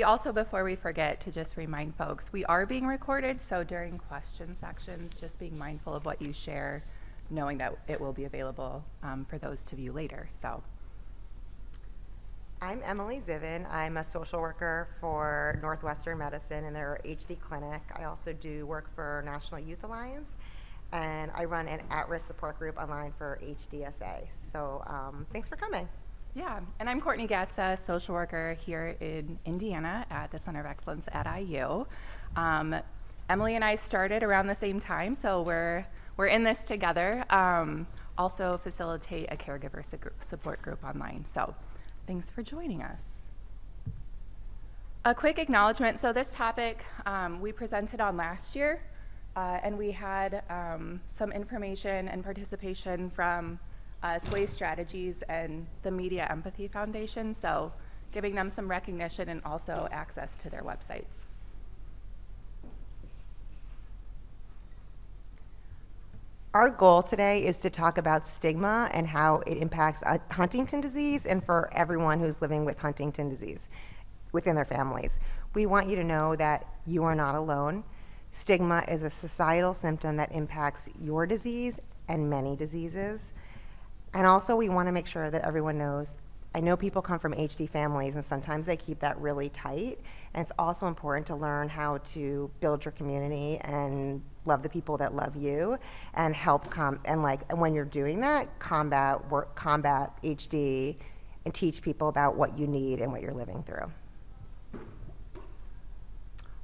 we also, before we forget, to just remind folks, we are being recorded, so during question sections, just being mindful of what you share, knowing that it will be available for those to view later. So, I'm Emily Zivin. I'm a social worker for Northwestern Medicine in their HD clinic. I also do work for National Youth Alliance, and I run an at-risk support group online for HDSA. So thanks for coming. yeah, and I'm Courtney Gatza, social worker here in Indiana at the Center of Excellence at IU. Emily and I started around the same time, so we're in this together. Also facilitate a caregiver support group online. So thanks for joining us. A quick acknowledgement. So this topic we presented on last year, and we had some information and participation from Sway Strategies and the Media Empathy Foundation, so giving them some recognition and also access to their websites. Our goal today is to talk about stigma and how it impacts Huntington disease and for everyone who's living with Huntington disease within their families. We want you to know that you are not alone. Stigma is a societal symptom that impacts your disease and many diseases. And also we want to make sure that everyone knows, I know people come from HD families and sometimes they keep that really tight. And it's also important to learn how to build your community and love the people that love you and help and when you're doing that, combat HD and teach people about what you need and what you're living through.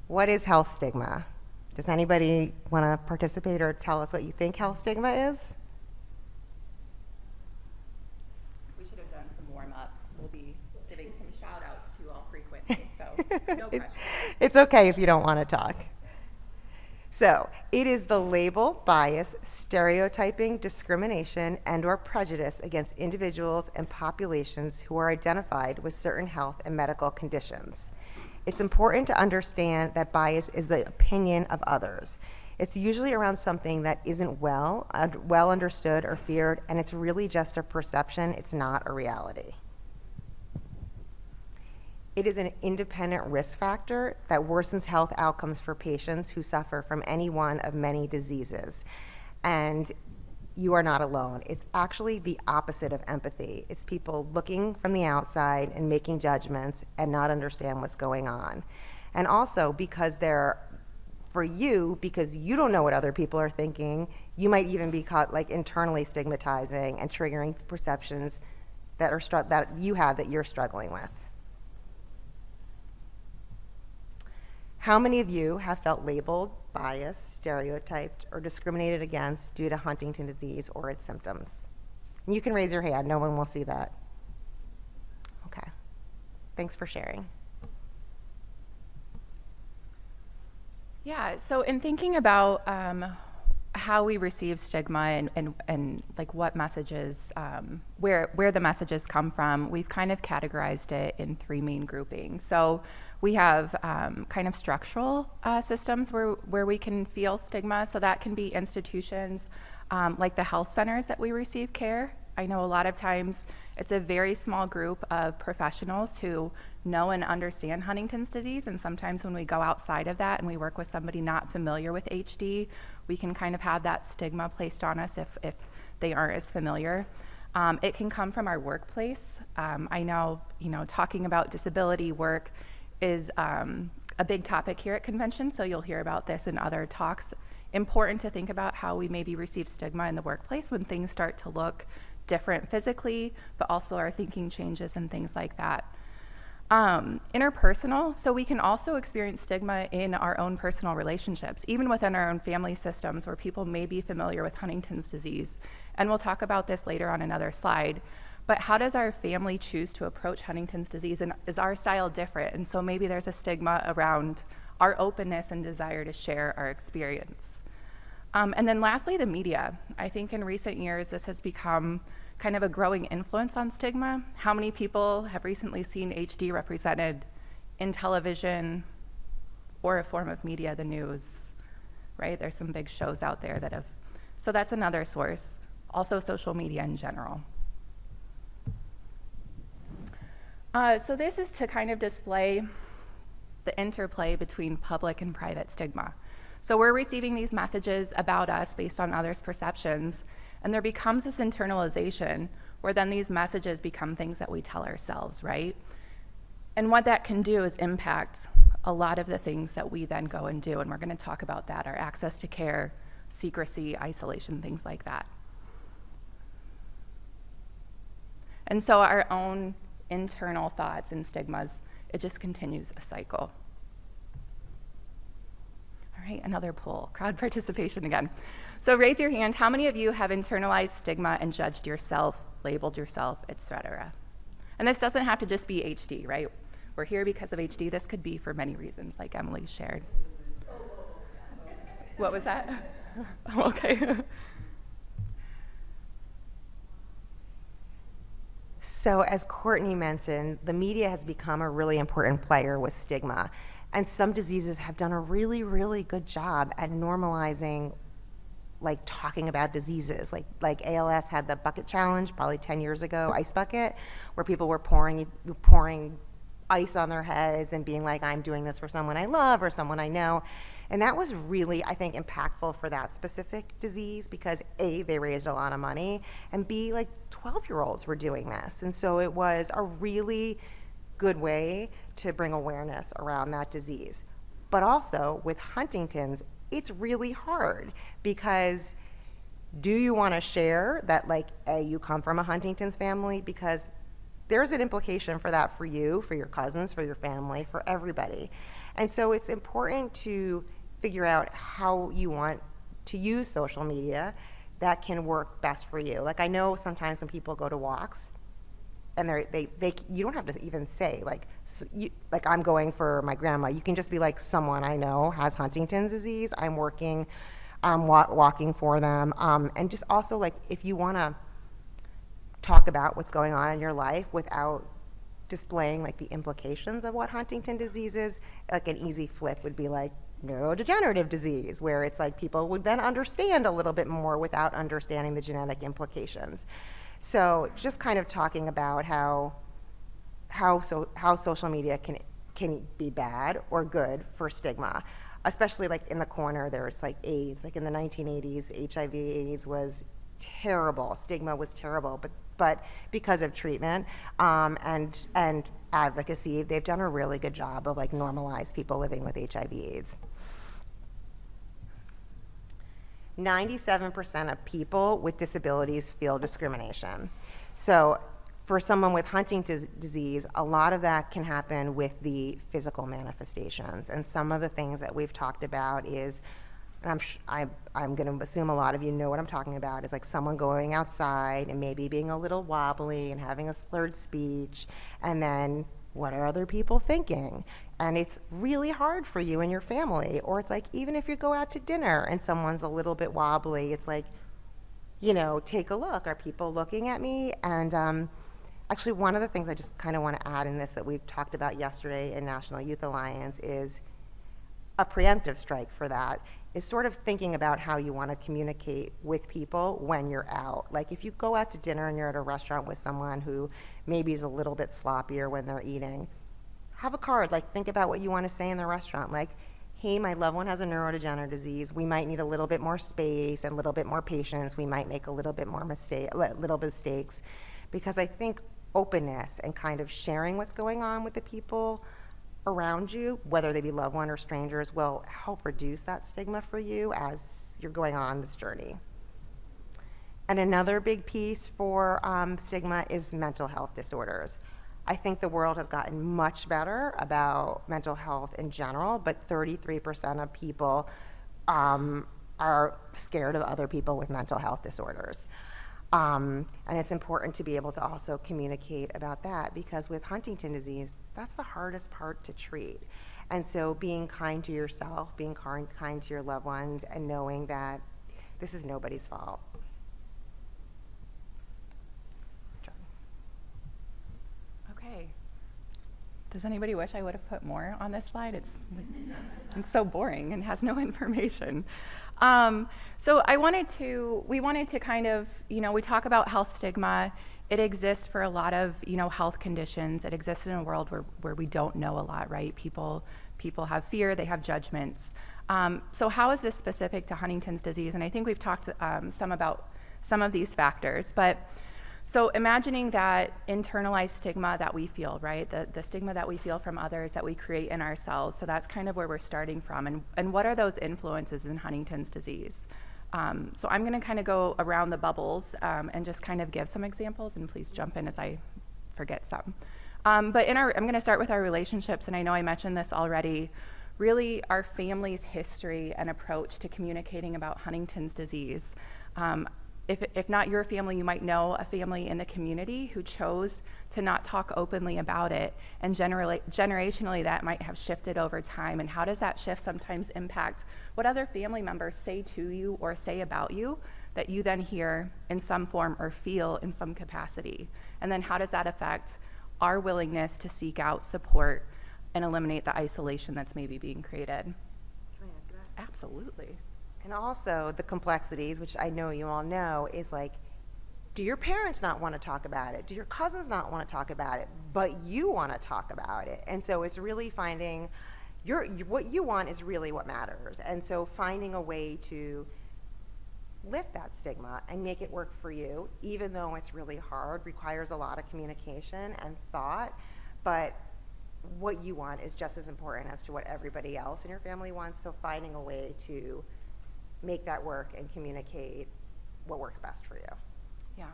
What is health stigma? Does anybody want to participate or tell us what you think health stigma is? We should have done some warm-ups. We'll be giving some shout-outs to all frequently, so no pressure. It's okay if you don't want to talk. So, it is the label, bias, stereotyping, discrimination, and/or prejudice against individuals and populations who are identified with certain health and medical conditions. It's important to understand that bias is the opinion of others. It's usually around something that isn't well understood or feared, and it's really just a perception. It's not a reality. It is an independent risk factor that worsens health outcomes for patients who suffer from any one of many diseases. And you are not alone. It's actually the opposite of empathy. It's people looking from the outside and making judgments and not understand what's going on. And also because because you don't know what other people are thinking, you might even be caught internally stigmatizing and triggering perceptions that you're struggling with. How many of you have felt labeled, biased, stereotyped, or discriminated against due to Huntington disease or its symptoms? And you can raise your hand, no one will see that. Okay, thanks for sharing. Yeah, so in thinking about how we receive stigma and like what messages, where the messages come from, we've kind of categorized it in three main groupings. So we have kind of structural systems where we can feel stigma. So that can be institutions like the health centers that we receive care. I know a lot of times it's a very small group of professionals who know and understand Huntington's disease, and sometimes when we go outside of that and we work with somebody not familiar with HD, we can kind of have that stigma placed on us if they aren't as familiar. It can come from our workplace. I know, talking about disability work is a big topic here at convention, so you'll hear about this in other talks. Important to think about how we maybe receive stigma in the workplace when things start to look different physically, but also our thinking changes and things like that. Interpersonal, so we can also experience stigma in our own personal relationships, even within our own family systems where people may be familiar with Huntington's disease. And we'll talk about this later on another slide. But how does our family choose to approach Huntington's disease, and is our style different? And so maybe there's a stigma around our openness and desire to share our experience. And then lastly, the media. I think in recent years, this has become kind of a growing influence on stigma. How many people have recently seen HD represented in television or a form of media, the news, right? There's some big shows out there that have, so that's another source. Also social media in general. So this is to kind of display the interplay between public and private stigma. So we're receiving these messages about us based on others' perceptions, and there becomes this internalization where then these messages become things that we tell ourselves, right? And what that can do is impact a lot of the things that we then go and do, and we're gonna talk about that, our access to care, secrecy, isolation, things like that. And so our own internal thoughts and stigmas, it just continues a cycle. All right, another poll, crowd participation again. So raise your hand, how many of you have internalized stigma and judged yourself, labeled yourself, etc.? And this doesn't have to just be HD, right? We're here because of HD. This could be for many reasons, like Emily shared. What was that? Oh, okay. So as Courtney mentioned, the media has become a really important player with stigma. And some diseases have done a really, really good job at normalizing, like talking about diseases. Like ALS had the bucket challenge probably 10 years ago, ice bucket, where people were pouring ice on their heads and being like, I'm doing this for someone I love or someone I know. And that was really, I think, impactful for that specific disease because A, they raised a lot of money, and B, like 12-year-olds were doing this. And so it was a really good way to bring awareness around that disease. But also with Huntington's, it's really hard because do you want to share that, like, A, you come from a Huntington's family? Because there's an implication for that for you, for your cousins, for your family, for everybody. And so it's important to figure out how you want to use social media that can work best for you. Like, I know sometimes when people go to walks, and you don't have to even say, like I'm going for my grandma. You can just be like, someone I know has Huntington's disease. I'm walking for them. And just also, like, if you want to talk about what's going on in your life without displaying like the implications of what Huntington disease is, like an easy flip would be like neurodegenerative disease, where it's like people would then understand a little bit more without understanding the genetic implications. So just kind of talking about how social media can be bad or good for stigma, especially like in the corner there's like AIDS. Like in the 1980s, HIV/AIDS was terrible. Stigma was terrible, but because of treatment and advocacy, they've done a really good job of like normalize people living with HIV/AIDS. 97% of people with disabilities feel discrimination. So for someone with Huntington's disease, a lot of that can happen with the physical manifestations. And some of the things that we've talked about is, and I'm going to assume a lot of you know what I'm talking about, is like someone going outside and maybe being a little wobbly and having a slurred speech, and then what are other people thinking? And it's really hard for you and your family. Or it's like, even if you go out to dinner and someone's a little bit wobbly, it's like, you know, take a look. Are people looking at me? And actually, one of the things I just kind of want to add in this that we've talked about yesterday in National Youth Alliance is a preemptive strike for that is sort of thinking about how you want to communicate with people when you're out. Like if you go out to dinner and you're at a restaurant with someone who maybe is a little bit sloppier when they're eating, have a card, like think about what you want to say in the restaurant. Like, hey, my loved one has a neurodegenerative disease. We might need a little bit more space and a little bit more patience. We might make a little bit more mistakes. Because I think openness and kind of sharing what's going on with the people around you, whether they be loved one or strangers, will help reduce that stigma for you as you're going on this journey. And another big piece for stigma is mental health disorders. I think the world has gotten much better about mental health in general, but 33% of people are scared of other people with mental health disorders. And it's important to be able to also communicate about that, because with Huntington disease, that's the hardest part to treat. And so being kind to yourself, being kind to your loved ones, and knowing that this is nobody's fault. Okay. Does anybody wish I would have put more on this slide? It's so boring and has no information. So we wanted to kind of, we talk about health stigma. It exists for a lot of, health conditions. It exists in a world where we don't know a lot, right? People people have fear, they have judgments. So how is this specific to Huntington's disease? And I think we've talked some about some of these factors, but so imagining that internalized stigma that we feel, right? The stigma that we feel from others that we create in ourselves. So that's kind of where we're starting from. And what are those influences in Huntington's disease? So I'm gonna kind of go around the bubbles and just kind of give some examples, and please jump in as I forget some. But I'm gonna start with our relationships, and I know I mentioned this already. Really, our family's history and approach to communicating about Huntington's disease. If not your family, you might know a family in the community who chose to not talk openly about it, and generationally that might have shifted over time. And how does that shift sometimes impact what other family members say to you or say about you that you then hear in some form or feel in some capacity? And then how does that affect our willingness to seek out support and eliminate the isolation that's maybe being created? Can I add to that? Absolutely. And also the complexities, which I know you all know, is like, do your parents not want to talk about it? Do your cousins not want to talk about it? But you want to talk about it. And so it's really finding what you want is really what matters. And so finding a way to lift that stigma and make it work for you, even though it's really hard, requires a lot of communication and thought, but what you want is just as important as to what everybody else in your family wants. So finding a way to make that work and communicate what works best for you. Yeah.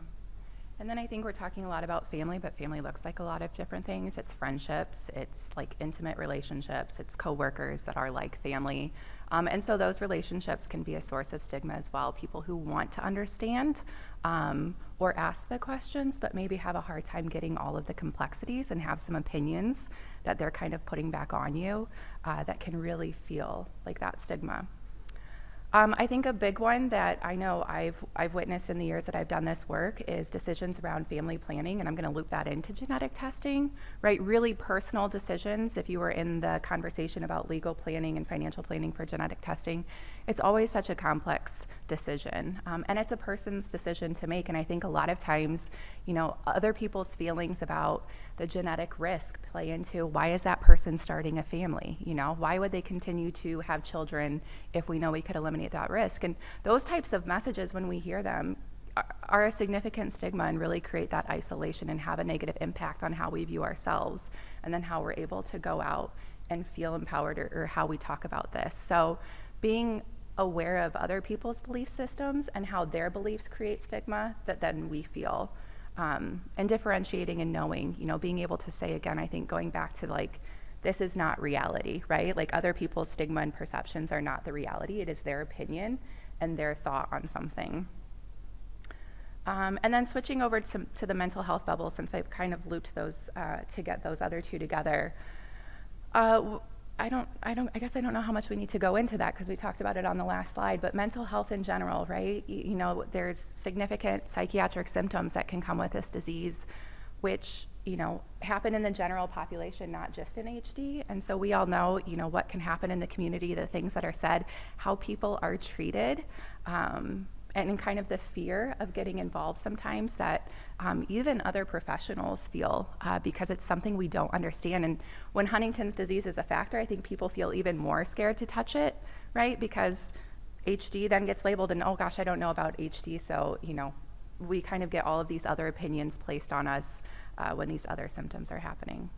And then I think we're talking a lot about family, but family looks like a lot of different things. It's friendships, it's like intimate relationships, it's coworkers that are like family. And so those relationships can be a source of stigma as well. People who want to understand or ask the questions, but maybe have a hard time getting all of the complexities and have some opinions that they're kind of putting back on you that can really feel like that stigma. I think a big one that I know I've witnessed in the years that I've done this work is decisions around family planning, and I'm going to loop that into genetic testing, right? Really personal decisions. If you were in the conversation about legal planning and financial planning for genetic testing, it's always such a complex decision, and it's a person's decision to make. And I think a lot of times, you know, other people's feelings about the genetic risk play into why is that person starting a family? You know, why would they continue to have children if we know we could eliminate that risk? And those types of messages, when we hear them, are a significant stigma and really create that isolation and have a negative impact on how we view ourselves and then how we're able to go out and feel empowered or how we talk about this. So being aware of other people's belief systems and how their beliefs create stigma that then we feel. And differentiating and knowing, you know, being able to say, again, I think going back to like, this is not reality, right? Like other people's stigma and perceptions are not the reality. It is their opinion and their thought on something. And then switching over to the mental health bubble, since I've kind of looped those to get those other two together. I guess I don't know how much we need to go into that because we talked about it on the last slide, but mental health in general, right? You know, there's significant psychiatric symptoms that can come with this disease, which, you know, happen in the general population, not just in HD. And so we all know, you know, what can happen in the community, the things that are said, how people are treated, and in kind of the fear of getting involved sometimes that even other professionals feel because it's something we don't understand. And when Huntington's disease is a factor, I think people feel even more scared to touch it, right? Because HD then gets labeled and, oh gosh, I don't know about HD, so, you know, we kind of get all of these other opinions placed on us when these other symptoms are happening.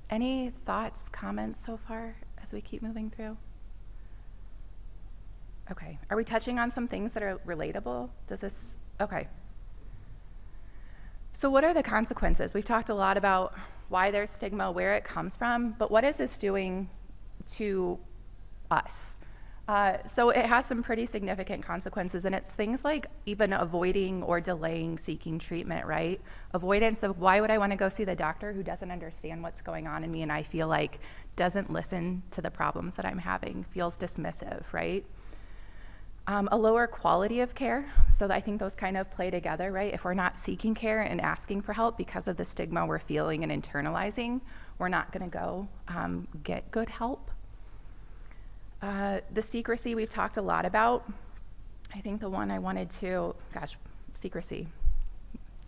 Any thoughts, comments so far as we keep moving through? Okay, are we touching on some things that are relatable? Okay. So what are the consequences? We've talked a lot about why there's stigma, where it comes from, but what is this doing to us? So it has some pretty significant consequences, and it's things like even avoiding or delaying seeking treatment, right? Avoidance of why would I want to go see the doctor who doesn't understand what's going on in me and I feel like doesn't listen to the problems that I'm having, feels dismissive, right? A lower quality of care, so I think those kind of play together, right? If we're not seeking care and asking for help because of the stigma we're feeling and internalizing, we're not gonna go get good help. The secrecy we've talked a lot about. I think the one I wanted to, secrecy.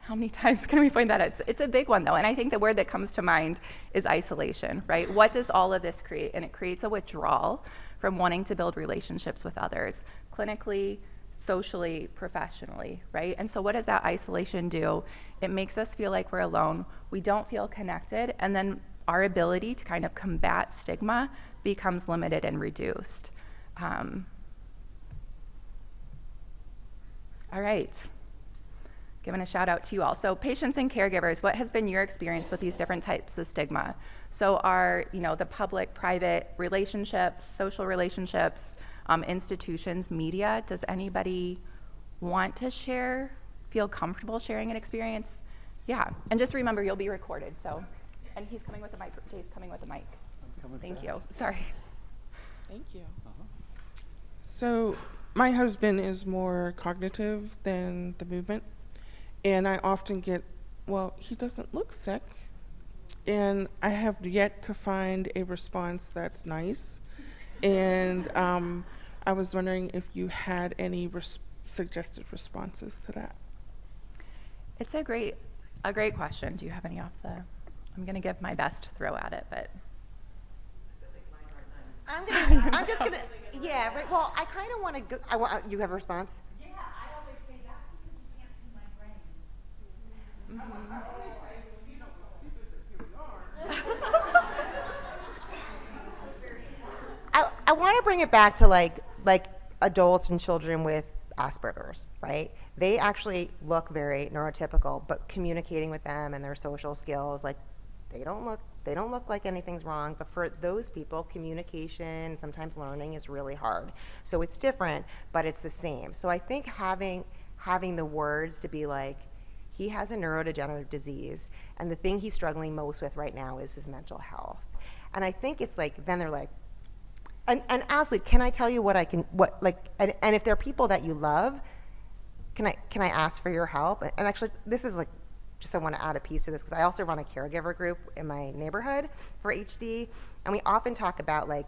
how many times can we point that out? It's a big one though, and I think the word that comes to mind is isolation, right? What does all of this create? And it creates a withdrawal from wanting to build relationships with others, clinically, socially, professionally, right? And so what does that isolation do? It makes us feel like we're alone, we don't feel connected, and then our ability to kind of combat stigma becomes limited and reduced. All right, giving a shout out to you all. So patients and caregivers, what has been your experience with these different types of stigma? So are, the public, private relationships, social relationships, institutions, media, does anybody want to share, feel comfortable sharing an experience? Yeah, and just remember you'll be recorded, so. And he's coming with the mic, Jay's coming with the mic. Thank you, sorry. Thank you. So my husband is more cognitive than the movement, and I often get, well, he doesn't look sick, and I have yet to find a response that's nice. And I was wondering if you had any suggested responses to that. It's a great question. Do you have any off the, I'm gonna give my best throw at it, but. I'm just gonna, yeah, right, well, I kind of want to go, you have a response? Yeah, I always say that's because you can't see my brain. Mm-hmm. I always say, well, you don't look stupid, but here we are. I want to bring it back to like adults and children with Asperger's, right? They actually look very neurotypical, but communicating with them and their social skills, like they don't look like anything's wrong, but for those people, communication, sometimes learning is really hard. So it's different, but it's the same. So I think having the words to be like, he has a neurodegenerative disease, and the thing he's struggling most with right now is his mental health. And I think it's like, then they're like, and honestly, can I tell you and if there are people that you love, can I ask for your help? And actually, this is like, just I want to add a piece to this, because I also run a caregiver group in my neighborhood for HD, and we often talk about like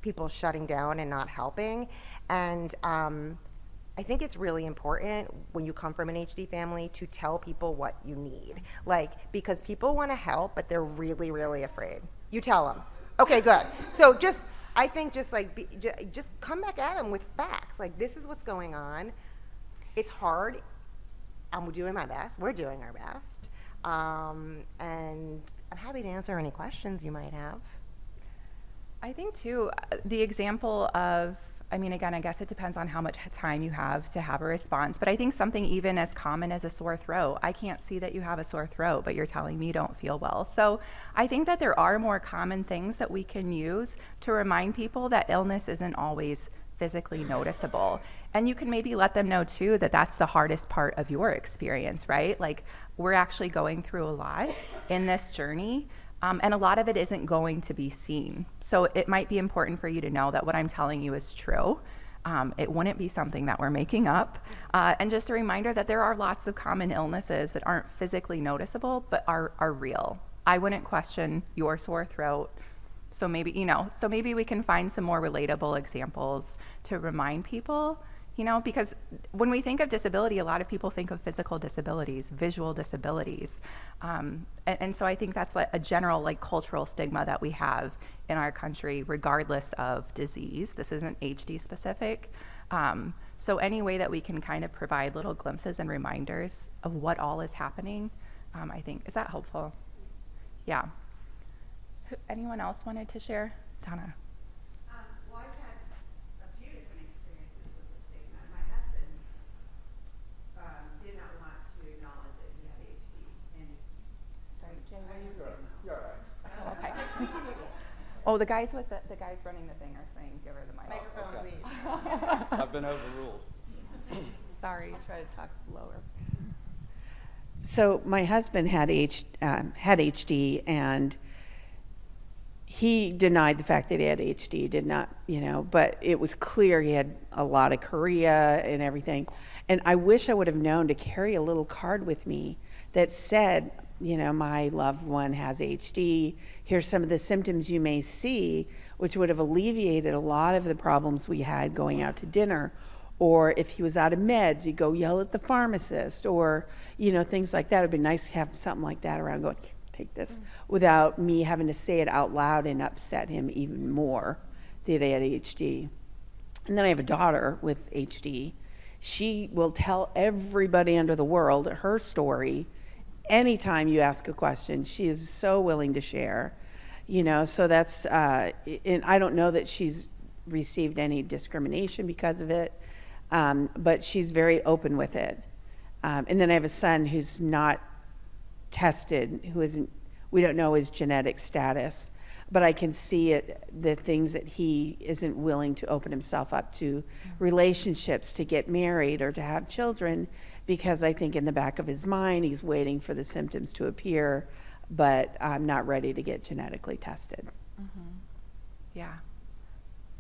people shutting down and not helping. And I think it's really important when you come from an HD family to tell people what you need, like, because people want to help, but they're really, really afraid. You tell them. Okay, good. So I think just come back at them with facts. Like, this is what's going on. It's hard. I'm doing my best. We're doing our best. And I'm happy to answer any questions you might have. I think too, the example of, again, I guess it depends on how much time you have to have a response, but I think something even as common as a sore throat. I can't see that you have a sore throat, but you're telling me you don't feel well. So I think that there are more common things that we can use to remind people that illness isn't always physically noticeable. And you can maybe let them know too that that's the hardest part of your experience, right? Like, we're actually going through a lot in this journey. And a lot of it isn't going to be seen. So it might be important for you to know that what I'm telling you is true. It wouldn't be something that we're making up. And just a reminder that there are lots of common illnesses that aren't physically noticeable, but are real. I wouldn't question your sore throat. So maybe we can find some more relatable examples to remind people, because when we think of disability, a lot of people think of physical disabilities, visual disabilities. And so I think that's like a general cultural stigma that we have in our country, regardless of disease. This isn't HD specific. So any way that we can kind of provide little glimpses and reminders of what all is happening, I think, is that helpful? Yeah. Anyone else wanted to share? Donna. Well, I've had a few different experiences with the stigma. My husband did not want to acknowledge that he had HD. And Sorry, Jay, where are you? You're all right. Oh, okay. Oh, the guys running the thing are saying, give her the mic. microphone, okay. please. I've been overruled. Sorry. Try to talk lower. So my husband had HD, and he denied the fact that he had HD, did not, but it was clear he had a lot of chorea and everything. And I wish I would have known to carry a little card with me that said, my loved one has HD. Here's some of the symptoms you may see, which would have alleviated a lot of the problems we had going out to dinner. Or if he was out of meds, he'd go yell at the pharmacist, or, you know, things like that. It'd be nice to have something like that around going, take this, without me having to say it out loud and upset him even more that he had ADHD. And then I have a daughter with HD. She will tell everybody under the world her story. Anytime you ask a question, she is so willing to share. You know, so that's, and I don't know that she's received any discrimination because of it, but she's very open with it. And then I have a son who's not tested, who isn't, we don't know his genetic status, but I can see it, the things that he isn't willing to open himself up to, relationships, to get married or to have children, because I think in the back of his mind, he's waiting for the symptoms to appear, but I'm not ready to get genetically tested. Yeah.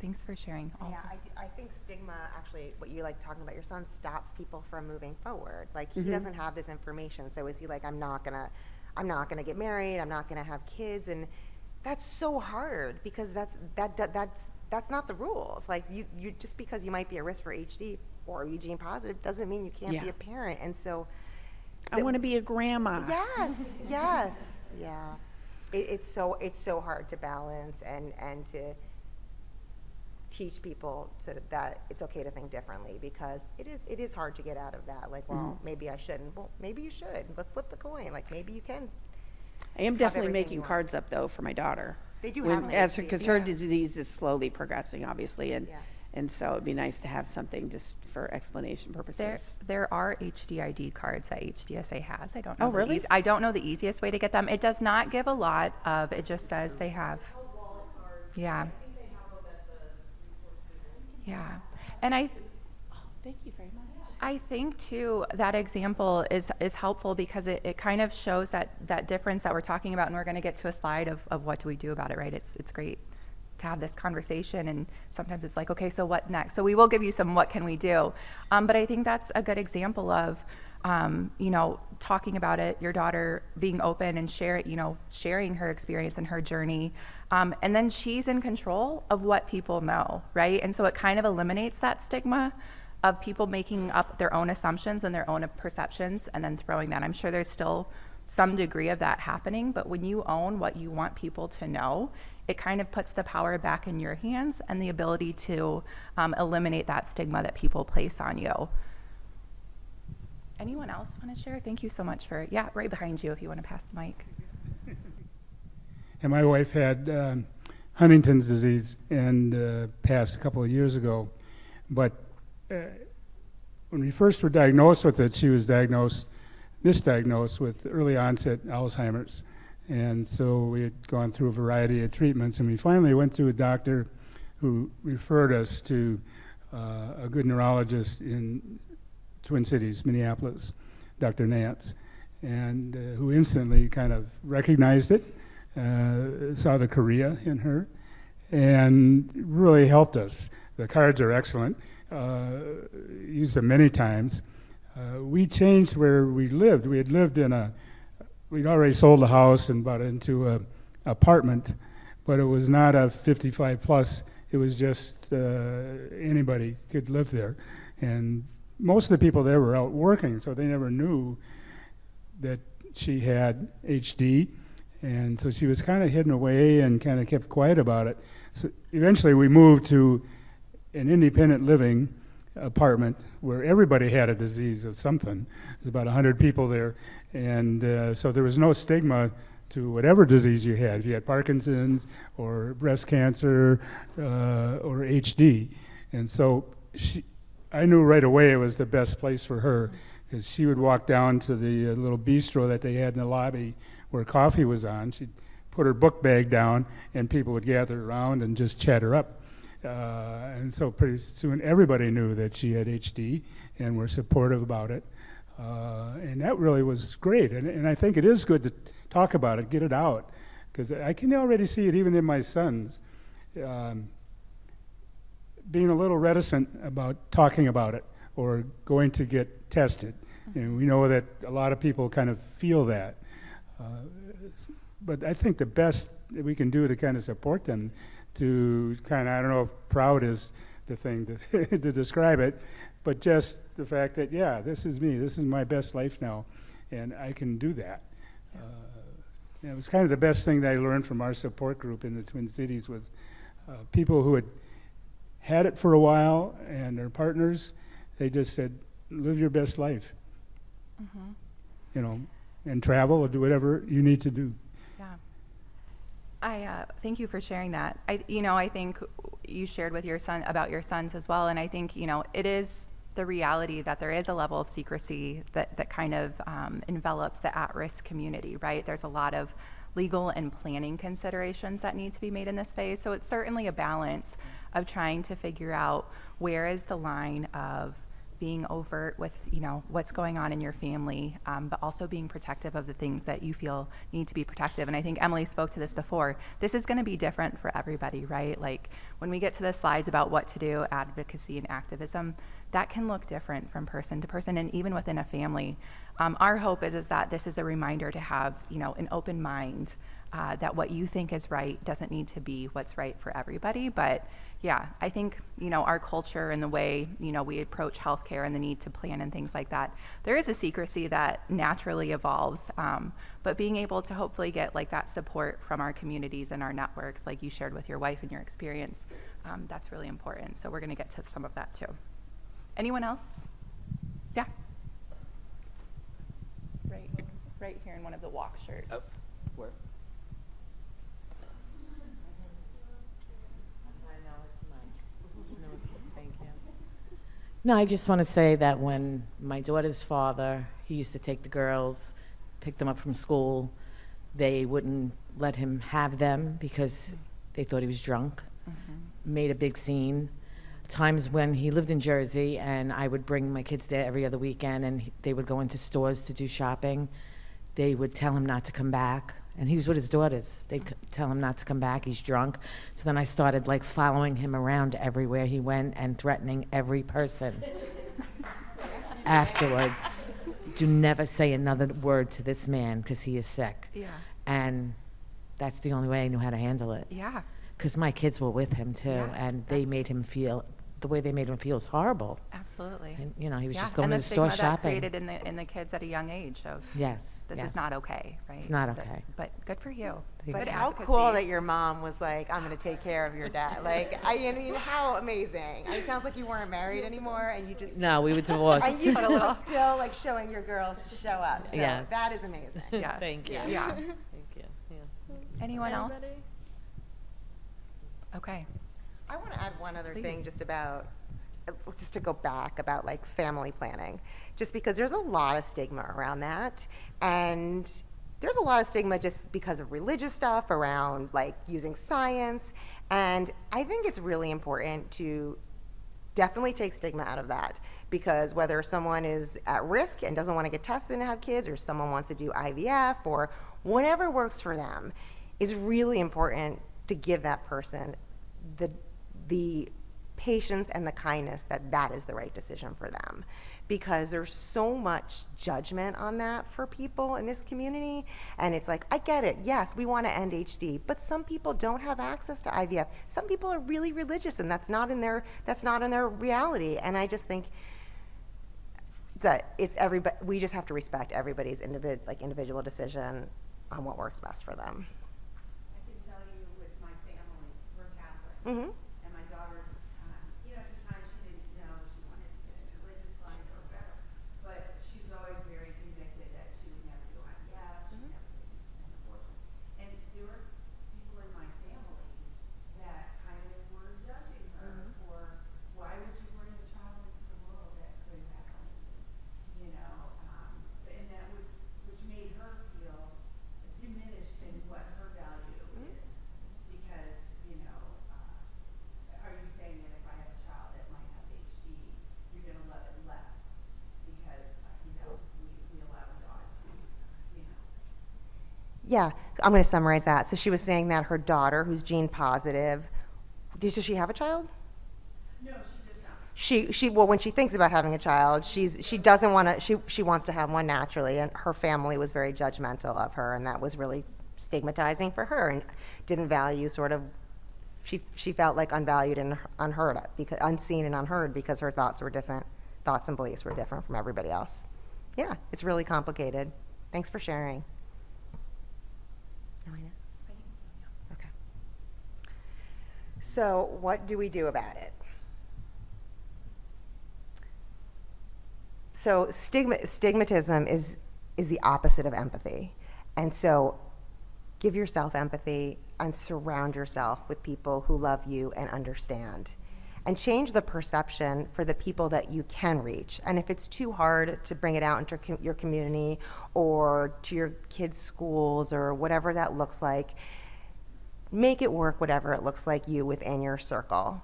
Thanks for sharing all Yeah, this. I think stigma, actually, what you like talking about your son, stops people from moving forward. Like, he doesn't have this information, so is he like, I'm not gonna get married, I'm not gonna have kids, and that's so hard, because that's not the rules. Like, you just because you might be at risk for HD or you gene positive doesn't mean you can't be a parent. And so I want to be a grandma. yes, yeah. It's so hard to balance and to teach people that it's okay to think differently, because it is hard to get out of that. Like, well, maybe I shouldn't. Well, maybe you should. Let's flip the coin. Like, maybe you can. I am definitely everything making you want. cards up, though, for my daughter. They do have them. Because her disease is slowly progressing, obviously, Yeah. and so it'd be nice to have something just for explanation purposes. There are HD ID cards that HDSA has. I don't know. Oh, really? I don't know the easiest way to get them. It does not give a lot of. It just says they have. Yeah. Yeah, and Thank you very much. I think too that example is helpful, because it kind of shows that difference that we're talking about, and we're going to get to a slide of what do we do about it, right? It's great to have this conversation, and sometimes it's like, okay, so what next? So we will give you some what can we do, but I think that's a good example of you know, talking about it, your daughter being open and sharing her experience and her journey, and then she's in control of what people know, right? And so it kind of eliminates that stigma of people making up their own assumptions and their own perceptions and then throwing that. I'm sure there's still some degree of that happening, but when you own what you want people to know, it kind of puts the power back in your hands and the ability to eliminate that stigma that people place on you. Anyone else want to share? Thank you so much for, yeah, right behind you if you want to pass the mic. And my wife had Huntington's disease and passed a couple of years ago. But when we first were diagnosed with it, she was misdiagnosed with early onset Alzheimer's. And so we had gone through a variety of treatments, and we finally went to a doctor who referred us to a good neurologist in Twin Cities, Minneapolis, Dr. Nance, and who instantly kind of recognized it, saw the chorea in her, and really helped us. The cards are excellent. Used them many times. We changed where we lived. We had lived we'd already sold a house and bought into an apartment, but it was not a 55 plus. It was just anybody could live there. And most of the people there were out working, so they never knew that she had HD. And so she was kind of hidden away and kind of kept quiet about it. So eventually we moved to an independent living apartment where everybody had a disease of something. There's about 100 people there. And so there was no stigma to whatever disease you had. If you had Parkinson's or breast cancer or HD. And so I knew right away it was the best place for her, because she would walk down to the little bistro that they had in the lobby where coffee was on. She'd put her book bag down and people would gather around and just chat her up. And so pretty soon everybody knew that she had HD and were supportive about it. And that really was great. And I think it is good to talk about it, get it out, because I can already see it even in my sons. Being a little reticent about talking about it or going to get tested. And we know that a lot of people kind of feel that. But I think the best that we can do to kind of support them, to kind of, I don't know if proud is the thing to, to describe it, but just the fact that, yeah, this is me, this is my best life now, and I can do that. It was kind of the best thing that I learned from our support group in the Twin Cities was people who had it for a while and their partners, they just said, live your best life, you know, and travel or do whatever you need to do. Yeah. I thank you for sharing that. I think you shared with your son about your sons as well, and I think, it is the reality that there is a level of secrecy that kind of envelops the at-risk community, right? There's a lot of legal and planning considerations that need to be made in this phase. So it's certainly a balance of trying to figure out where is the line of being overt with, what's going on in your family, but also being protective of the things that you feel need to be protective. And I think Emily spoke to this before. This is going to be different for everybody, right? Like when we get to the slides about what to do, advocacy and activism, that can look different from person to person and even within a family. Our hope is that this is a reminder to have, an open mind, that what you think is right doesn't need to be what's right for everybody. But yeah, I think, our culture and the way, we approach healthcare and the need to plan and things like that, there is a secrecy that naturally evolves. But being able to hopefully get like that support from our communities and our networks, like you shared with your wife and your experience, that's really important. So we're going to get to some of that too. Anyone else? Yeah. Right here in one of the walk shirts. Oh, where? No, I just want to say that when my daughter's father, he used to take the girls, pick them up from school, they wouldn't let him have them because they thought he was drunk, made a big scene. Times when he lived in Jersey and I would bring my kids there every other weekend and they would go into stores to do shopping, they would tell him not to come back. And he was with his daughters. They'd tell him not to come back, he's drunk. So then I started like following him around everywhere he went and threatening every person. Afterwards, do never say another word to this man because he is sick. Yeah. And that's the only way I knew how to handle it. Yeah. Because my kids were with him too, Yeah, and they made him feel, the way they made him feel was horrible. Absolutely. And, he was Yeah, just going and to the store stigma that shopping. created in the kids at a young age of Yes, this yes. is not okay, right? It's not That- okay. But good for you. Thank But Good how advocacy. cool that your mom was like, I'm going to take care of your dad. Like, I mean, how amazing. It sounds like you weren't married anymore and you just... No, we were And divorced. you were still like showing your girls to show up. So Yes. that is amazing. Yes. Thank you. Yeah. Thank you. Yeah. Anyone else? Okay. I want to add one other thing Please. just to go back about like family planning, just because there's a lot of stigma around that. And there's a lot of stigma just because of religious stuff around like using science. And I think it's really important to definitely take stigma out of that, because whether someone is at risk and doesn't want to get tested and have kids, or someone wants to do IVF or whatever works for them, is really important to give that person the patience and the kindness that that is the right decision for them, because there's so much judgment on that for people in this community. And it's like, I get it, yes, we want to end HD, but some people don't have access to IVF. Some people are really religious and that's not in their reality. And I just think that it's everybody, we just have to respect everybody's individual decision on what works best for them. I can tell you with my family, we're Catholic. Mm-hmm. And my daughter's, at the time she didn't know she wanted to get into religious life or whatever, but she's always very convicted that she would never do IVF, she would never do an abortion. And there were people in my family that kind of were judging her for, why would you bring a child into the world that could have Huntington's, and that would, which made her feel diminished in what her value is, because, are you saying that if I have a child that might have HD, you're gonna love it less because, we allow a daughter to use, Yeah, I'm going to summarize that. So she was saying that her daughter, who's gene positive, does she have a child? No, she does not. Well, when she thinks about having a child, she doesn't want to, she wants to have one naturally, and her family was very judgmental of her, and that was really stigmatizing for her, and didn't value sort of She felt like unvalued and unheard, because unseen and unheard, because her thoughts and beliefs were different from everybody else. Yeah, it's really complicated. Thanks for sharing. Elena? Okay. So what do we do about it? So stigmatism is the opposite of empathy. And so give yourself empathy and surround yourself with people who love you and understand. And change the perception for the people that you can reach. And if it's too hard to bring it out into your community or to your kids' schools or whatever that looks like, make it work whatever it looks like you within your circle.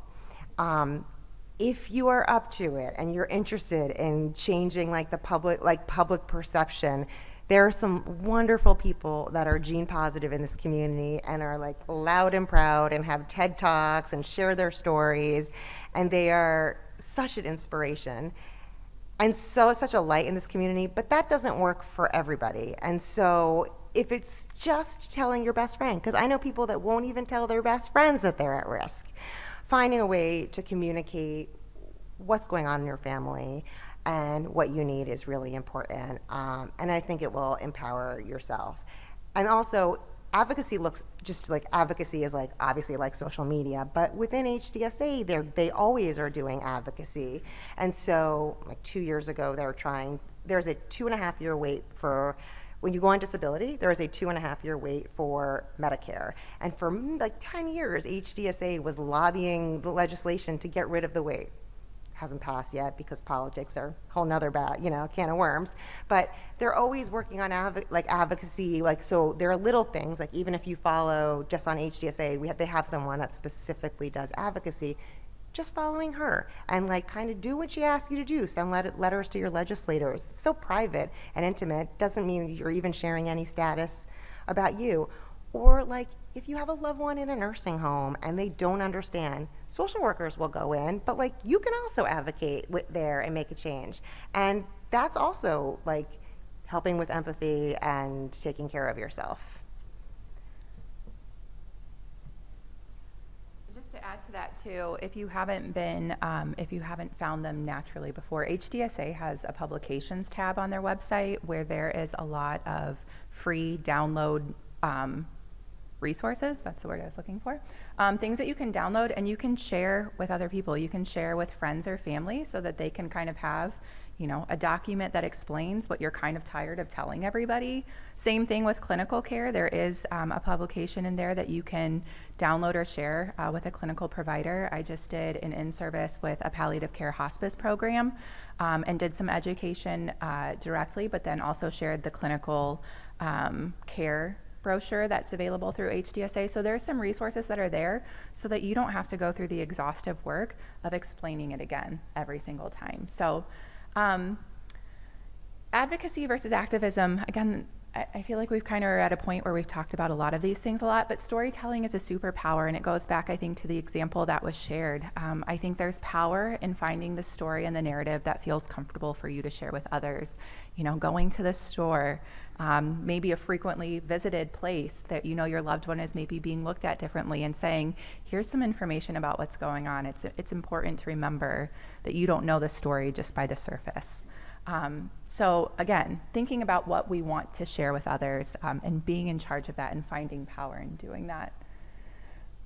If you are up to it and you're interested in changing like the public perception, there are some wonderful people that are gene positive in this community and are like loud and proud and have TED Talks and share their stories, and they are such an inspiration and such a light in this community. But that doesn't work for everybody. And so if it's just telling your best friend, because I know people that won't even tell their best friends that they're at risk, finding a way to communicate what's going on in your family and what you need is really important. And I think it will empower yourself. And also, advocacy looks just like, advocacy is like, obviously like social media, but within HDSA, they always are doing advocacy. And so like 2 years ago, there's a 2.5-year wait for, when you go on disability, there is a 2.5-year wait for Medicare. And for like 10 years, HDSA was lobbying the legislation to get rid of the wait. Hasn't passed yet because politics are a whole nother can of worms. But they're always working on advocacy. So there are little things, like even if you follow just on HDSA, they have someone that specifically does advocacy. Just following her and kind of do what she asks you to do. Send letters to your legislators. It's so private and intimate. Doesn't mean you're even sharing any status about you. Or if you have a loved one in a nursing home and they don't understand, social workers will go in, but you can also advocate there and make a change. And that's also helping with empathy and taking care of yourself. Just to add to that too, if you haven't found them naturally before, HDSA has a publications tab on their website where there is a lot of free download resources, that's the word I was looking for, things that you can download and you can share with other people. You can share with friends or family so that they can kind of have, a document that explains what you're kind of tired of telling everybody. Same thing with clinical care. There is a publication in there that you can download or share with a clinical provider. I just did an in-service with a palliative care hospice program and did some education directly, but then also shared the clinical care brochure that's available through HDSA. So there's some resources that are there so that you don't have to go through the exhaustive work of explaining it again every single time. So advocacy versus activism, again, I feel like we've kind of are at a point where we've talked about a lot of these things a lot, but storytelling is a superpower, and it goes back, I think, to the example that was shared. I think there's power in finding the story and the narrative that feels comfortable for you to share with others. Going to the store, maybe a frequently visited place that your loved one is maybe being looked at differently, and saying, here's some information about what's going on. It's important to remember that you don't know the story just by the surface. So again, thinking about what we want to share with others and being in charge of that and finding power in doing that.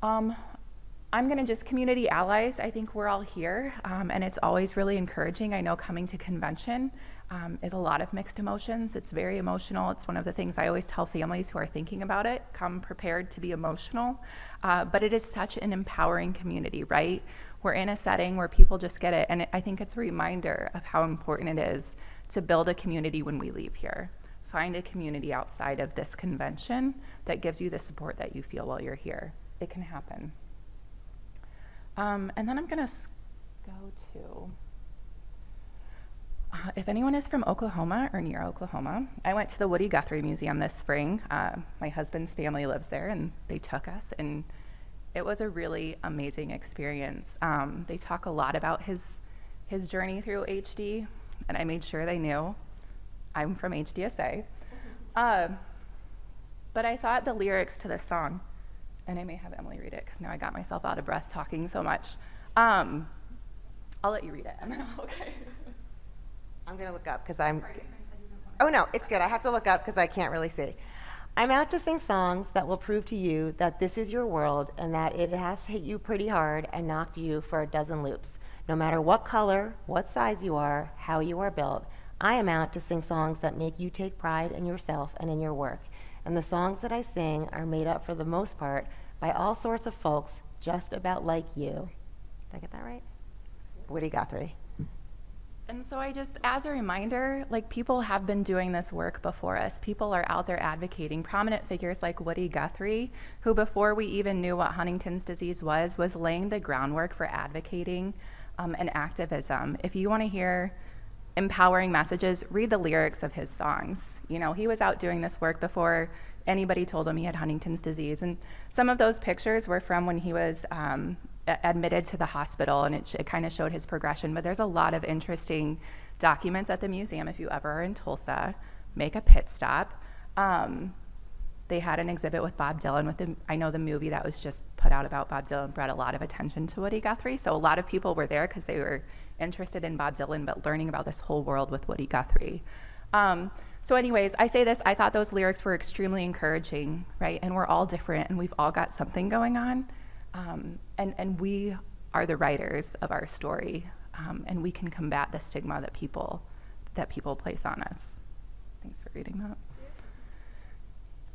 I'm going to community allies. I think we're all here, and it's always really encouraging. I know coming to convention is a lot of mixed emotions. It's very emotional. It's one of the things I always tell families who are thinking about it, come prepared to be emotional. But it is such an empowering community, right? We're in a setting where people just get it, and I think it's a reminder of how important it is to build a community when we leave here. Find a community outside of this convention that gives you the support that you feel while you're here. It can happen. And then I'm going to go to, if anyone is from Oklahoma or near Oklahoma, I went to the Woody Guthrie Museum this spring. My husband's family lives there, and they took us, and it was a really amazing experience. They talk a lot about his journey through HD, and I made sure they knew I'm from HDSA. But I thought the lyrics to this song and I may have Emily read it because now I got myself out of breath talking so much. I'll let you read it, and then I'll, okay. I'm going to look up because I'm. Sorry, I said you didn't want Oh, no, it's good. I have to look up because I can't really see. I'm out to sing songs that will prove to you that this is your world and that it has hit you pretty hard and knocked you for a dozen loops. No matter what color, what size you are, how you are built, I am out to sing songs that make you take pride in yourself and in your work. And the songs that I sing are made up for the most part by all sorts of folks just about like you. Did I get that right? Woody Guthrie. And so I just, as a reminder, like people have been doing this work before us. People are out there advocating. Prominent figures like Woody Guthrie, who before we even knew what Huntington's disease was laying the groundwork for advocating and activism. If you want to hear empowering messages, read the lyrics of his songs. You know, he was out doing this work before anybody told him he had Huntington's disease. And some of those pictures were from when he was admitted to the hospital, and it kind of showed his progression. But there's a lot of interesting documents at the museum. If you ever are in Tulsa, make a pit stop. They had an exhibit with Bob Dylan. I know the movie that was just put out about Bob Dylan brought a lot of attention to Woody Guthrie. So a lot of people were there because they were interested in Bob Dylan, but learning about this whole world with Woody Guthrie. So anyways, I say this, I thought those lyrics were extremely encouraging, right? And we're all different and we've all got something going on. And we are the writers of our story, and we can combat the stigma that people place on us. Thanks for reading that.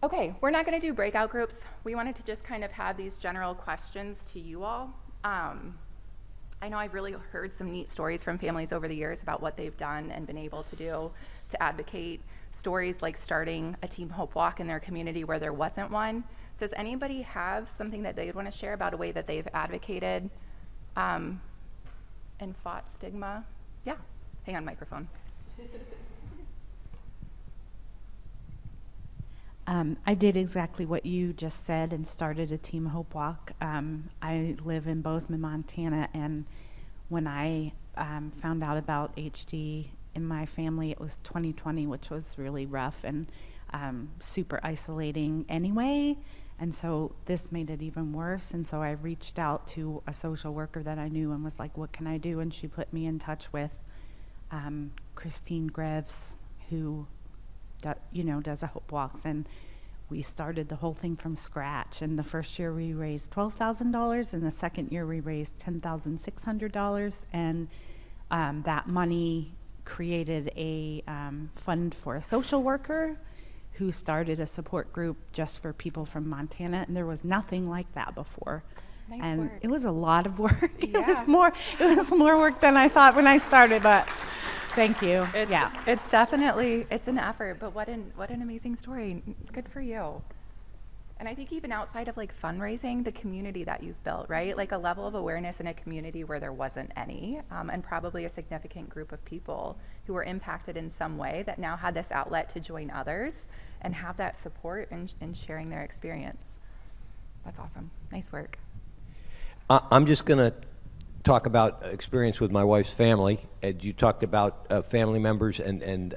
Okay, we're not going to do breakout groups. We wanted to just kind of have these general questions to you all. I know I've really heard some neat stories from families over the years about what they've done and been able to do to advocate. Stories like starting a Team Hope Walk in their community where there wasn't one. Does anybody have something that they'd want to share about a way that they've advocated and fought stigma? Yeah, hang on, microphone. I did exactly what you just said and started a Team Hope Walk. I live in Bozeman, Montana, and when I found out about HD in my family, it was 2020, which was really rough and super isolating anyway. And so this made it even worse. And so I reached out to a social worker that I knew and was like, what can I do? And she put me in touch with Christine Greves, who does a Hope Walks. And we started the whole thing from scratch. And the first year we raised $12,000, and the second year we raised $10,600. And that money created a fund for a social worker who started a support group just for people from Montana, and there was nothing like that before. Nice and work. It was a lot of work. Yeah. It was more work than I thought when I started, but thank you. It's definitely, it's an effort, but what an amazing story. Good for you. And I think even outside of like fundraising, the community that you've built, right? Like a level of awareness in a community where there wasn't any, and probably a significant group of people who were impacted in some way that now had this outlet to join others and have that support and sharing their experience. That's awesome. Nice work. I'm just going to talk about experience with my wife's family. You talked about family members and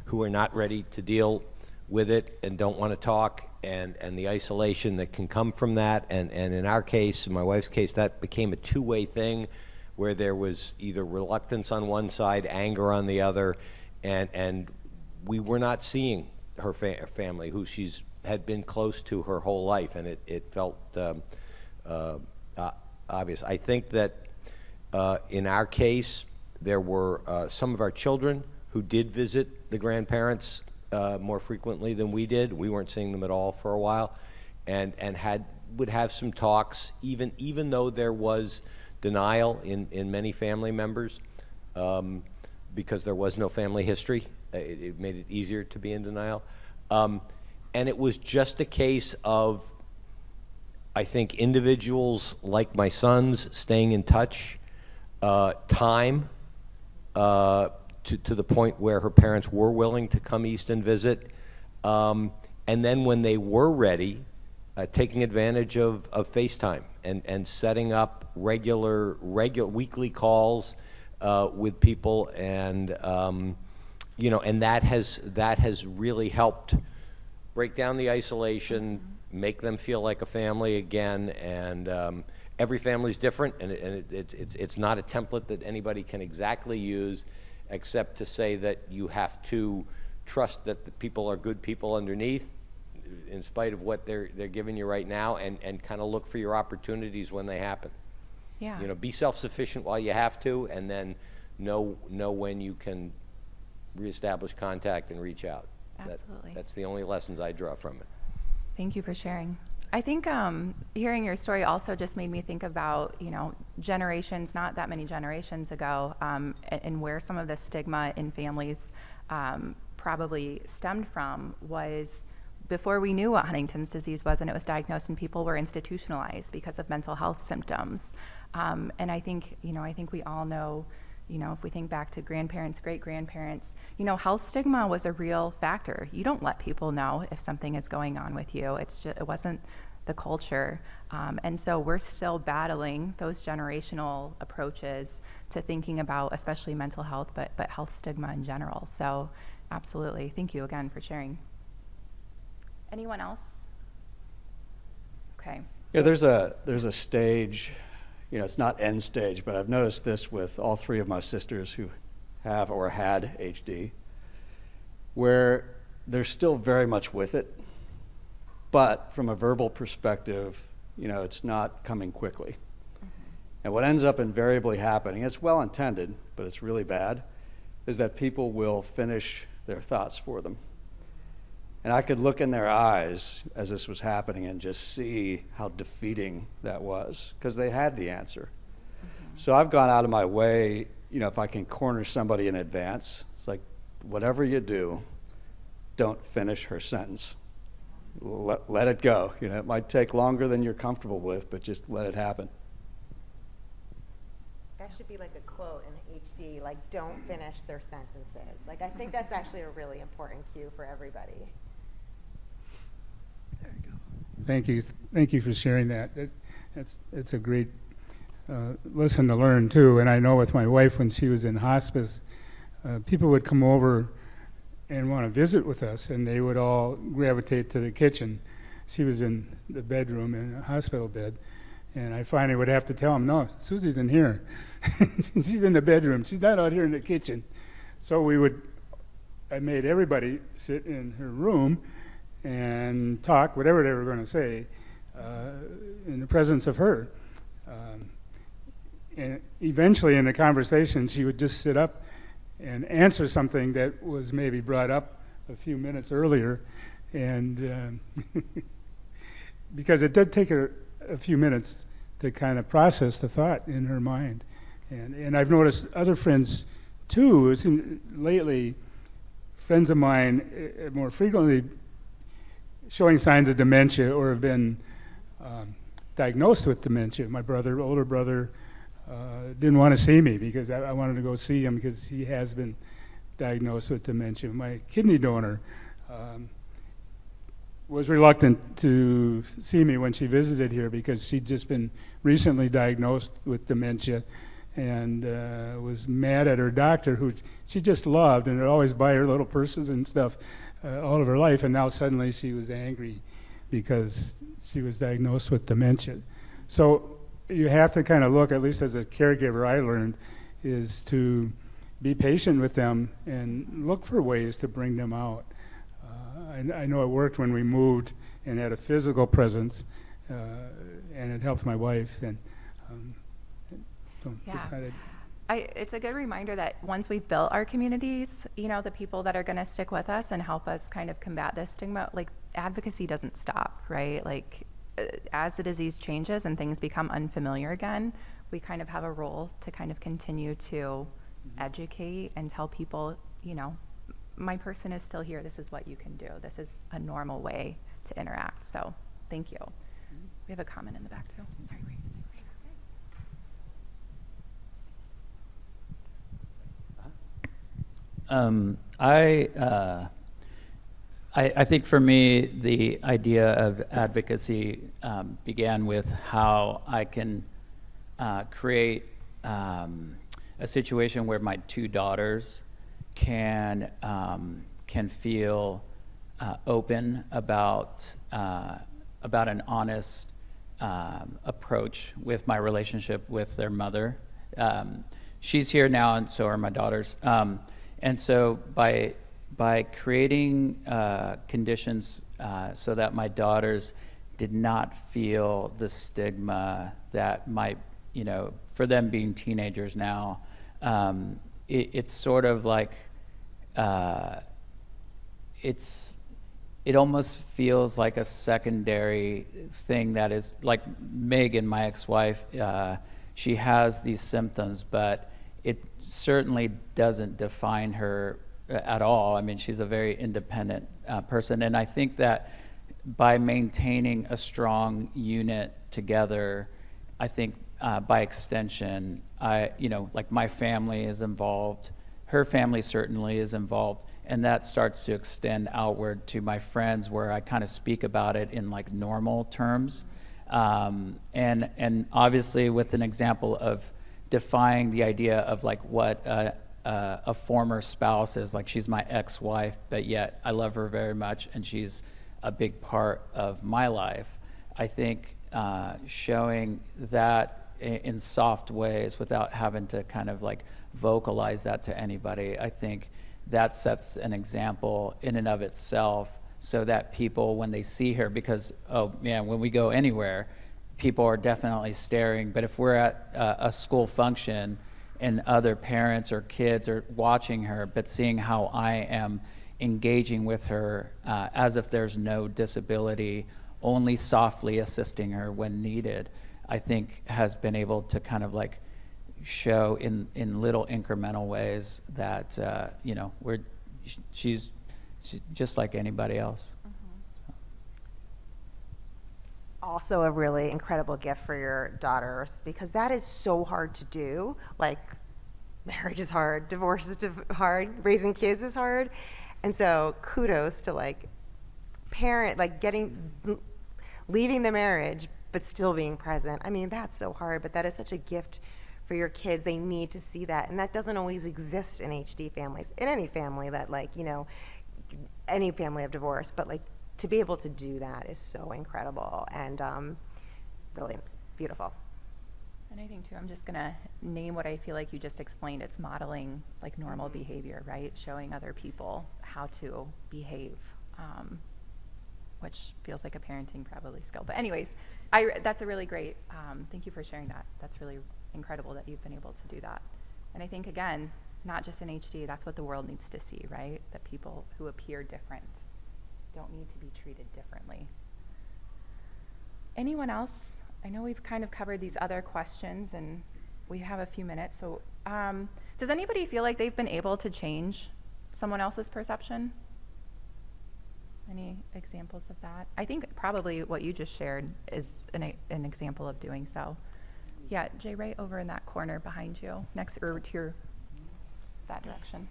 who are not ready to deal with it and don't want to talk, and the isolation that can come from that. And in our case, in my wife's case, that became a two-way thing where there was either reluctance on one side, anger on the other, and we were not seeing her family, who she's had been close to her whole life, and it felt obvious. I think that in our case, there were some of our children who did visit the grandparents more frequently than we did. We weren't seeing them at all for a while, and would have some talks, even though there was denial in many family members, because there was no family history. It made it easier to be in denial. And it was just a case of, I think, individuals like my sons staying in touch, time, to the point where her parents were willing to come east and visit. And then when they were ready, taking advantage of FaceTime and setting up regular weekly calls with people, and and that has really helped break down the isolation, make them feel like a family again. And every family's different, and it's not a template that anybody can exactly use, except to say that you have to trust that the people are good people underneath, in spite of what they're giving you right now, and kind of look for your opportunities when they happen. Yeah. You know, be self-sufficient while you have to, and then know when you can reestablish contact and reach out. Absolutely. That's the only lessons I draw from it. Thank you for sharing. I think hearing your story also just made me think about, you know, generations, not that many generations ago, and where some of the stigma in families probably stemmed from was before we knew what Huntington's disease was and it was diagnosed, and people were institutionalized because of mental health symptoms. And I think we all know, you know, if we think back to grandparents, great-grandparents, you know, health stigma was a real factor. You don't let people know if something is going on with you. It wasn't the culture. And so we're still battling those generational approaches to thinking about especially mental health, but health stigma in general. So absolutely. Thank you again for sharing. Anyone else? Okay. Yeah, there's a stage, you know, it's not end stage, but I've noticed this with all three of my sisters who have or had HD, where they're still very much with it, but from a verbal perspective, you know, it's not coming quickly. And what ends up invariably happening, it's well intended, but it's really bad, is that people will finish their thoughts for them. And I could look in their eyes as this was happening and just see how defeating that was, because they had the answer. So I've gone out of my way, you know, if I can corner somebody in advance, it's like, whatever you do, don't finish her sentence. Let it go. You know, it might take longer than you're comfortable with, but just let it happen. That should be like a quote in HD, like, don't finish their sentences. Like, I think that's actually a really important cue for everybody. There you go. Thank you for sharing that. It's a great lesson to learn too. And I know with my wife, when she was in hospice, people would come over and want to visit with us, and they would all gravitate to the kitchen. She was in the bedroom in a hospital bed, and I finally would have to tell them, no, Susie's in here. She's in the bedroom. She's not out here in the kitchen. So I made everybody sit in her room and talk, whatever they were going to say, in the presence of her. And eventually in the conversation, she would just sit up and answer something that was maybe brought up a few minutes earlier. And because it did take her a few minutes to kind of process the thought in her mind. And I've noticed other friends too, lately, friends of mine more frequently showing signs of dementia or have been diagnosed with dementia. My older brother, didn't want to see me because I wanted to go see him because he has been diagnosed with dementia. My kidney donor was reluctant to see me when she visited here because she'd just been recently diagnosed with dementia and was mad at her doctor, who she just loved and would always buy her little purses and stuff all of her life, and now suddenly she was angry because she was diagnosed with dementia. So you have to kind of look, at least as a caregiver I learned, is to be patient with them and look for ways to bring them out. I know it worked when we moved and had a physical presence, and it helped my wife. And so decided. It's a good reminder that once we've built our communities, you know, the people that are going to stick with us and help us kind of combat this stigma, like advocacy doesn't stop, right? Like as the disease changes and things become unfamiliar again, we kind of have a role to kind of continue to educate and tell people, you know, my person is still here. This is what you can do. This is a normal way to interact. So thank you. We have a comment in the back too. Sorry, wait a second. I think for me, the idea of advocacy began with how I can create a situation where my two daughters can feel open about about an honest approach with my relationship with their mother. She's here now, and so are my daughters. And so by creating conditions so that my daughters did not feel the stigma that might, for them being teenagers now, it's sort of like, it almost feels like a secondary thing that is, like Megan, my ex-wife, she has these symptoms, but it certainly doesn't define her at all. I mean, she's a very independent person, and I think that by maintaining a strong unit together, I think by extension, like my family is involved, her family certainly is involved, and that starts to extend outward to my friends, where I kind of speak about it in like normal terms, and obviously with an example of defying the idea of like what a former spouse is. Like, she's my ex-wife, but yet I love her very much, and she's a big part of my life. I think showing that in soft ways without having to kind of like vocalize that to anybody, I think that sets an example in and of itself, so that people, when they see her, because, oh man, when we go anywhere, people are definitely staring, but if we're at a school function and other parents or kids are watching her, but seeing how I am engaging with her as if there's no disability, only softly assisting her when needed, I think has been able to kind of like show in little incremental ways that she's just like anybody else. Also a really incredible gift for your daughters, because that is so hard to do. Like, marriage is hard, divorce is hard, raising kids is hard. And so kudos to like leaving the marriage but still being present. I mean, that's so hard, but that is such a gift for your kids. They need to see that, and that doesn't always exist in HD families, in any family that any family of divorce, but like to be able to do that is so incredible and really beautiful. And I think too, I'm just gonna name what I feel like you just explained. It's modeling like normal behavior, right? Showing other people how to behave, which feels like a parenting probably skill. But anyways, that's a really great, thank you for sharing that. That's really incredible that you've been able to do that. And I think, again, not just in HD, that's what the world needs to see, right? That people who appear different don't need to be treated differently. Anyone else? I know we've kind of covered these other questions and we have a few minutes. So does anybody feel like they've been able to change someone else's perception? Any examples of that? I think probably what you just shared is an example of doing so. Yeah, Jay, right over in that corner behind you, next or to that direction.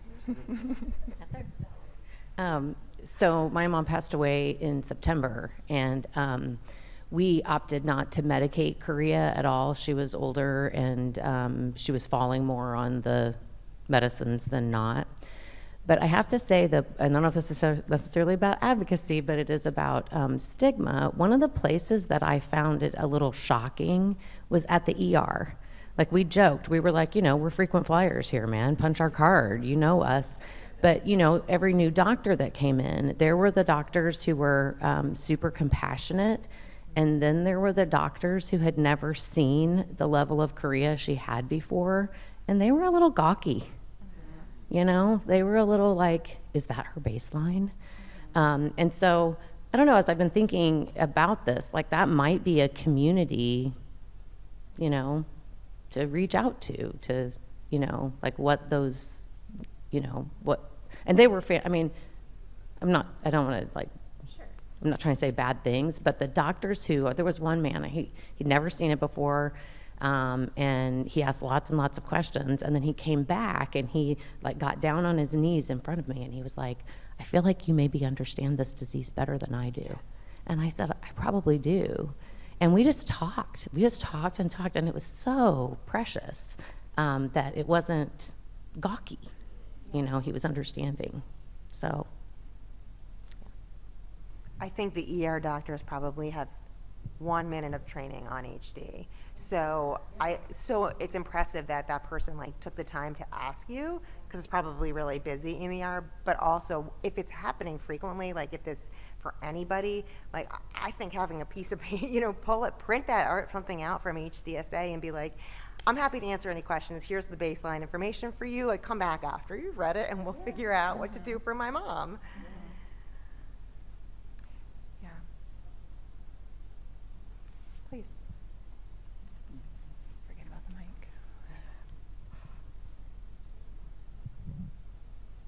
That's her. So my mom passed away in September, and we opted not to medicate Korea at all. She was older, and she was falling more on the medicines than not. But I have to say that, I don't know if this is necessarily about advocacy, but it is about stigma. One of the places that I found it a little shocking was at the ER. Like, we joked, we were like, we're frequent flyers here, man, punch our card, you know us. But, every new doctor that came in, there were the doctors who were super compassionate, and then there were the doctors who had never seen the level of Korea she had before, and they were a little gawky. They were a little like, is that her baseline? And so, I don't know, as I've been thinking about this, like, that might be a community, to reach out to, like what those, what, and they were, I mean, I don't want to like, sure. I'm not trying to say bad things, but the doctors there was one man, he'd never seen it before, and he asked lots and lots of questions, and then he came back and he like got down on his knees in front of me and he was like, I feel like you maybe understand this disease better than I do. Yes. And I said, I probably do. And we just talked and talked, and it was so precious that it wasn't gawky, he was understanding. So I think the ER doctors probably have 1 minute of training on HD. So it's impressive that that person like took the time to ask you, because it's probably really busy in the ER. But also, if it's happening frequently, like if this for anybody, like I think having a piece of paper, print that or something out from HDSA and be like, I'm happy to answer any questions. Here's the baseline information for you. Like, come back after you've read it, and we'll figure out what to do for my mom. Yeah. Please. Forget about the mic.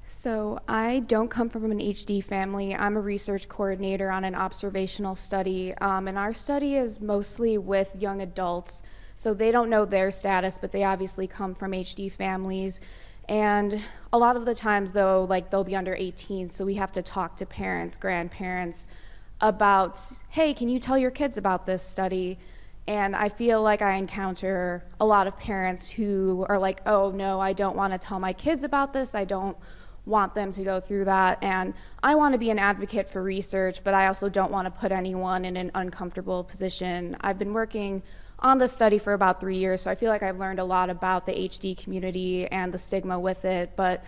So I don't come from an HD family. I'm a research coordinator on an observational study, and our study is mostly with young adults. So they don't know their status, but they obviously come from HD families. And a lot of the times, though, like they'll be under 18, so we have to talk to parents, grandparents about, hey, can you tell your kids about this study? And I feel like I encounter a lot of parents who are like, oh, no, I don't want to tell my kids about this. I don't want them to go through that. And I want to be an advocate for research, but I also don't want to put anyone in an uncomfortable position. I've been working on the study for about 3 years, so I feel like I've learned a lot about the HD community and the stigma with it, but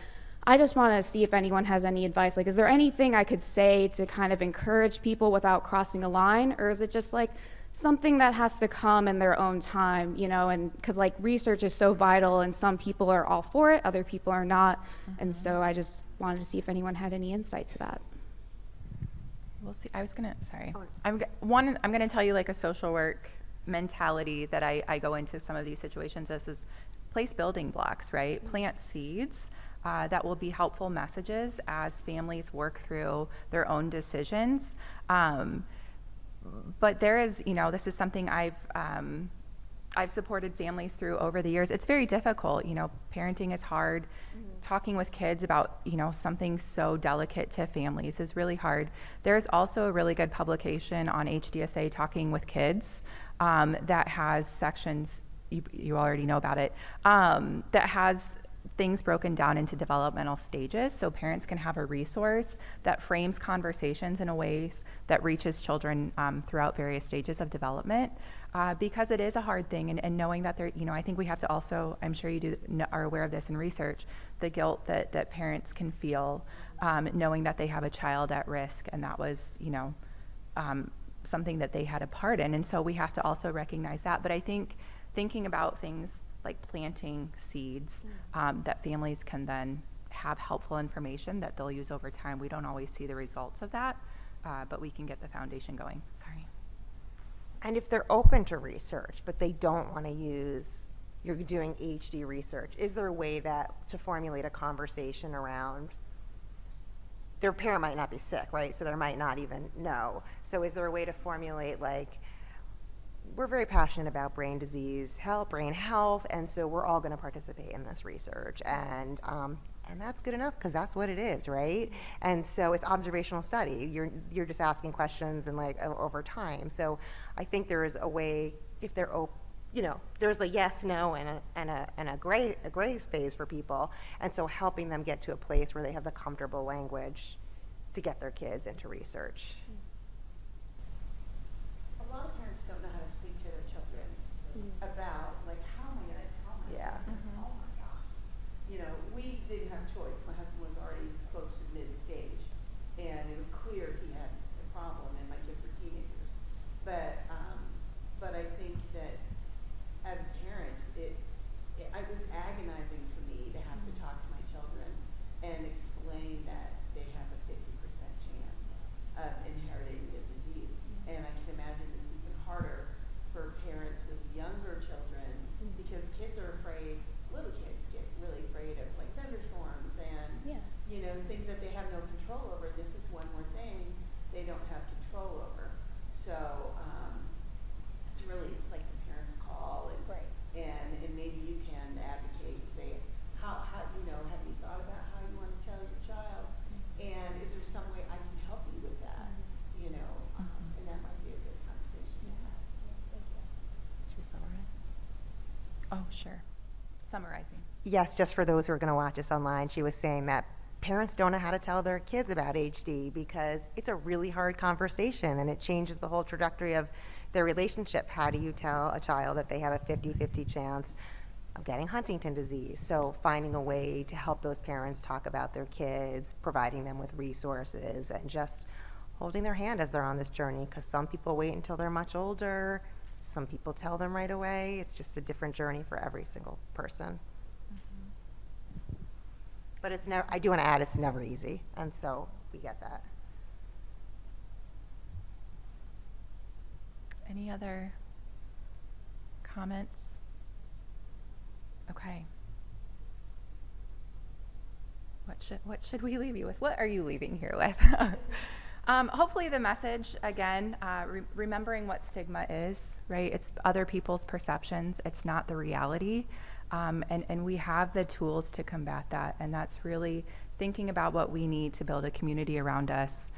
I just want to see if anyone has any advice. Like, is there anything I could say to kind of encourage people without crossing a line, or is it just like something that has to come in their own time, and because like research is so vital and some people are all for it, other people are not, and so I just wanted to see if anyone had any insight to that. We'll see. I'm going to tell you like a social work mentality that I go into some of these situations. This is place building blocks, right? Plant seeds that will be helpful messages as families work through their own decisions. But there is, this is something I've supported families through over the years. It's very difficult, parenting is hard. Talking with kids about, something so delicate to families is really hard. There's also a really good publication on HDSA, Talking with Kids, that has sections, you already know about it, that has things broken down into developmental stages, so parents can have a resource that frames conversations in a ways that reaches children throughout various stages of development, because it is a hard thing, and knowing that there, I think we have to also, I'm sure you are aware of this in research, the guilt that parents can feel, knowing that they have a child at risk, and that was, something that they had a part in, and so we have to also recognize that. But I think thinking about things like planting seeds that families can then have helpful information that they'll use over time. We don't always see the results of that, but we can get the foundation going. Sorry. And if they're open to research, but they don't want to use, you're doing HD research, is there a way to formulate a conversation around, their parent might not be sick, right? So they might not even know. So is there a way to formulate like, we're very passionate about brain disease, brain health, and so we're all going to participate in this research, and that's good enough because that's what it is, right? And so it's observational study. You're just asking questions and like over time. So I think there is a way, if they're there's a yes, no, and a gray phase for people, and so helping them get to a place where they have the comfortable language to get their kids into research. A lot of parents don't know how to speak to their children about, like, how am I going to tell my business? Oh my gosh. We didn't have a choice. My husband was already close to mid-stage, and it was clear he had a problem, and my kids were teenagers. But I think that as a parent, it was agonizing for me to have to talk to my children and explain that they have a 50% chance of inheriting the disease. And I can imagine it's even harder for parents with younger children because kids are afraid, little kids get really afraid of like thunderstorms and things that they have no control over. This is one more thing they don't have control over. So it's like the parents call and maybe you can advocate, say, how have you thought about how you want to tell your child? And is there some way I can help you with that? And that might be a good conversation to have. Thank you. Should we summarize? Oh, sure. Summarizing. Yes, just for those who are going to watch us online, she was saying that parents don't know how to tell their kids about HD because it's a really hard conversation and it changes the whole trajectory of their relationship. How do you tell a child that they have a 50-50 chance of getting Huntington disease? So finding a way to help those parents talk about their kids, providing them with resources, and just holding their hand as they're on this journey, because some people wait until they're much older, some people tell them right away. It's just a different journey for every single person. But it's never, I do want to add, it's never easy, and so we get that. Any other comments? Okay. What should we leave you with? What are you leaving here with? Hopefully the message, again, remembering what stigma is, right? It's other people's perceptions. It's not the reality. And we have the tools to combat that. And that's really thinking about what we need to build a community around us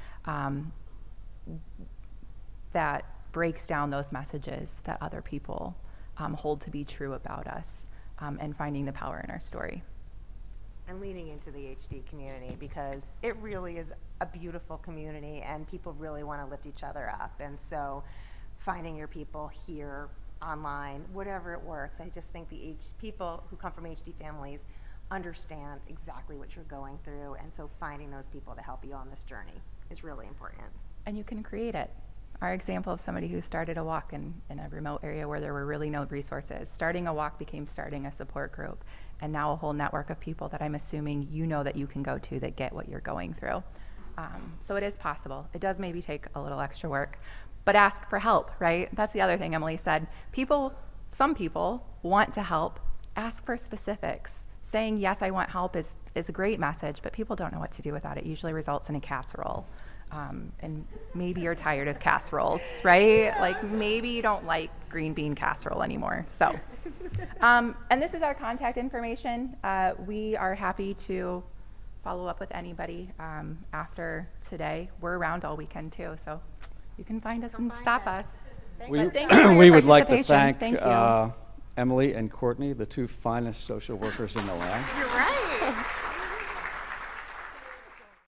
that breaks down those messages that other people hold to be true about us, and finding the power in our story. And leaning into the HD community, because it really is a beautiful community and people really want to lift each other up. And so finding your people here, online, whatever it works, I just think the people who come from HD families understand exactly what you're going through. And so finding those people to help you on this journey is really important. And you can create it. Our example of somebody who started a walk in a remote area where there were really no resources. Starting a walk became starting a support group, and now a whole network of people that I'm assuming you know that you can go to that get what you're going through. So it is possible. It does maybe take a little extra work, but ask for help, right? That's the other thing Emily said. Some people want to help. Ask for specifics. Saying, yes, I want help is a great message, but people don't know what to do without it. It usually results in a casserole. And maybe you're tired of casseroles, right? Like maybe you don't like green bean casserole anymore. So, and this is our contact information. We are happy to follow up with anybody after today. We're around all weekend too, so you can find us and stop us. We, Thank you for your we would like to participation. thank Thank you. Emily and Courtney, the two finest social workers in the land. You're right.